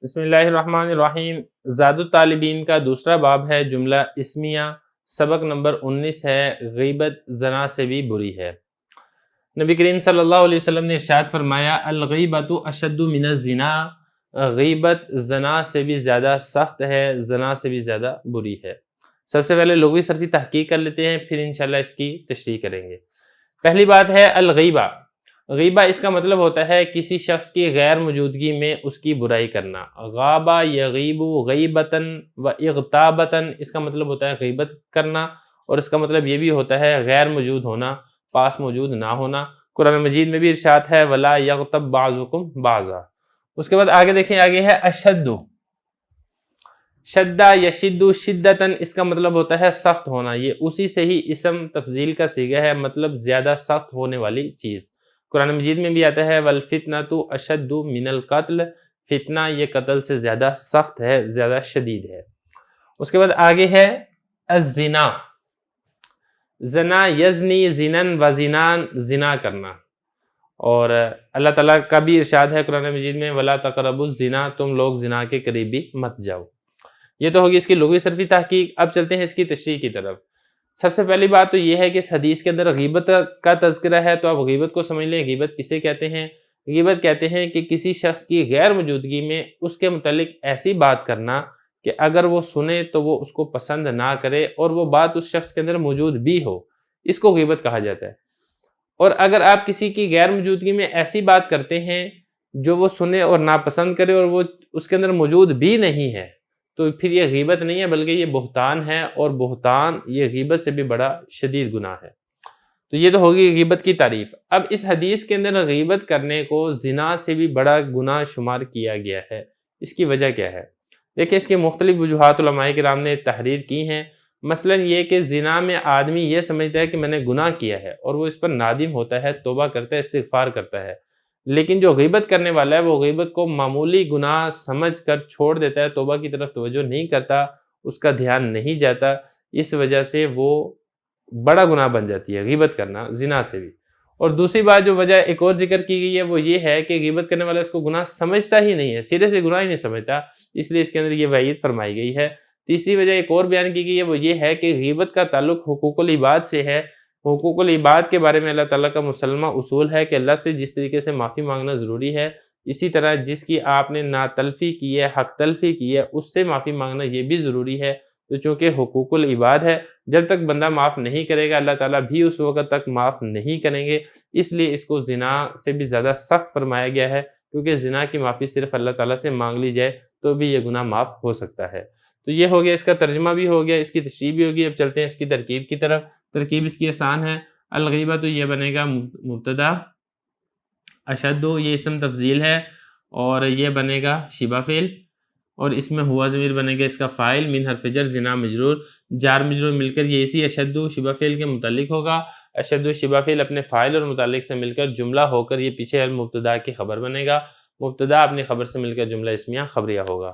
بسم اللہ الرحمن الرحیم۔ زاد الطالبین کا دوسرا باب ہے جملہ اسمیہ، سبق نمبر 19 ہے غیبت زنا سے بھی بری ہے۔ نبی کریم صلی اللہ علیہ وسلم نے ارشاد فرمایا الغیبۃ اشد من الزنا، غیبت زنا سے بھی زیادہ سخت ہے، زنا سے بھی زیادہ بری ہے۔ سب سے پہلے لغوی صرفی تحقیق کر لیتے ہیں، پھر انشاءاللہ اس کی تشریح کریں گے۔ پہلی بات ہے الغیبہ۔ غیبہ اس کا مطلب ہوتا ہے کسی شخص کی غیر موجودگی میں اس کی برائی کرنا۔ غابہ یغیب غیبتاً و اغتابتاً، اس کا مطلب ہوتا ہے غیبت کرنا، اور اس کا مطلب یہ بھی ہوتا ہے غیر موجود ہونا، پاس موجود نہ ہونا۔ قرآن مجید میں بھی ارشاد ہے وَلَا يَغْتَبْ بَعْضُكُمْ بَعْضًا۔ اس کے بعد آگے دیکھیں، آگے ہے اشد، شدہ یشد شدتاً، اس کا مطلب ہوتا ہے سخت ہونا۔ یہ اسی سے ہی اسم تفضیل کا صیغہ ہے، مطلب زیادہ سخت ہونے والی چیز۔ قرآن مجید میں بھی آتا ہے وَالْفِتْنَةُ أَشَدُّ مِنَ الْقَتْلِ، فتنہ یہ قتل سے زیادہ سخت ہے، زیادہ شدید ہے۔ اس کے بعد آگے ہے الزنا، زنا یزنی زنن و زنان، زنا کرنا۔ اور اللہ تعالیٰ کا بھی ارشاد ہے قرآن مجید میں وَلَا تَقْرَبُوا الزِّنَا، تم لوگ زنا کے قریب بھی مت جاؤ۔ یہ تو ہوگی اس کی لغوی صرفی تحقیق۔ اب چلتے ہیں اس کی تشریح کی طرف۔ سب سے پہلی بات تو یہ ہے کہ اس حدیث کے اندر غیبت کا تذکرہ ہے، تو آپ غیبت کو سمجھ لیں۔ غیبت کسے کہتے ہیں؟ غیبت کہتے ہیں کہ کسی شخص کی غیر موجودگی میں اس کے متعلق ایسی بات کرنا کہ اگر وہ سنے تو وہ اس کو پسند نہ کرے، اور وہ بات اس شخص کے اندر موجود بھی ہو، اس کو غیبت کہا جاتا ہے۔ اور اگر آپ کسی کی غیر موجودگی میں ایسی بات کرتے ہیں جو وہ سنے اور ناپسند کرے، اور وہ اس کے اندر موجود بھی نہیں ہے، تو پھر یہ غیبت نہیں ہے بلکہ یہ بہتان ہے، اور بہتان یہ غیبت سے بھی بڑا شدید گناہ ہے۔ تو یہ تو ہوگی غیبت کی تعریف۔ اب اس حدیث کے اندر غیبت کرنے کو زنا سے بھی بڑا گناہ شمار کیا گیا ہے۔ اس کی وجہ کیا ہے؟ دیکھیں، اس کی مختلف وجوہات علماء کرام نے تحریر کی ہیں۔ مثلا یہ کہ زنا میں آدمی یہ سمجھتا ہے کہ میں نے گناہ کیا ہے، اور وہ اس پر نادم ہوتا ہے، توبہ کرتا ہے، استغفار کرتا ہے۔ لیکن جو غیبت کرنے والا ہے وہ غیبت کو معمولی گناہ سمجھ کر چھوڑ دیتا ہے، توبہ کی طرف توجہ نہیں کرتا، اس کا دھیان نہیں جاتا، اس وجہ سے وہ بڑا گناہ بن جاتی ہے غیبت کرنا زنا سے بھی۔ اور دوسری بات جو وجہ ایک اور ذکر کی گئی ہے وہ یہ ہے کہ غیبت کرنے والا اس کو گناہ سمجھتا ہی نہیں ہے، سرے سے گناہ ہی نہیں سمجھتا، اس لیے اس کے اندر یہ وعید فرمائی گئی ہے۔ تیسری وجہ ایک اور بیان کی گئی ہے، وہ یہ ہے کہ غیبت کا تعلق حقوق العباد سے ہے۔ حقوق العباد کے بارے میں اللہ تعالیٰ کا مسلمہ اصول ہے کہ اللہ سے جس طریقے سے معافی مانگنا ضروری ہے، اسی طرح جس کی آپ نے ناتلفی کی ہے، حق تلفی کی ہے، اس سے معافی مانگنا یہ بھی ضروری ہے۔ تو چونکہ حقوق العباد ہے، جب تک بندہ معاف نہیں کرے گا اللہ تعالیٰ بھی اس وقت تک معاف نہیں کریں گے، اس لیے اس کو زنا سے بھی زیادہ سخت فرمایا گیا ہے، کیونکہ زنا کی معافی صرف اللہ تعالیٰ سے مانگ لی جائے تو بھی یہ گناہ معاف ہو سکتا ہے۔ تو یہ ہو گیا، اس کا ترجمہ بھی ہو گیا، اس کی تشریح بھی ہوگی۔ اب چلتے ہیں اس کی ترکیب کی طرف۔ ترکیب اس کی آسان ہے۔ الغیبہ تو یہ بنے گا مبتدا، اشد یہ اسم تفضیل ہے، اور یہ بنے گا شبہ فعل، اور اس میں ہوا ضمیر بنے گا اس کا فاعل، من حرف جر زنا مجرور، جار مجرور مل کر یہ اسی اشد شبہ فعل کے متعلق ہوگا۔ اشد شبہ فعل اپنے فاعل اور متعلق سے مل کر جملہ ہو کر یہ پیچھے المبتدا کی خبر بنے گا، مبتدا اپنی خبر سے مل کر جملہ اسمیہ خبریہ ہوگا۔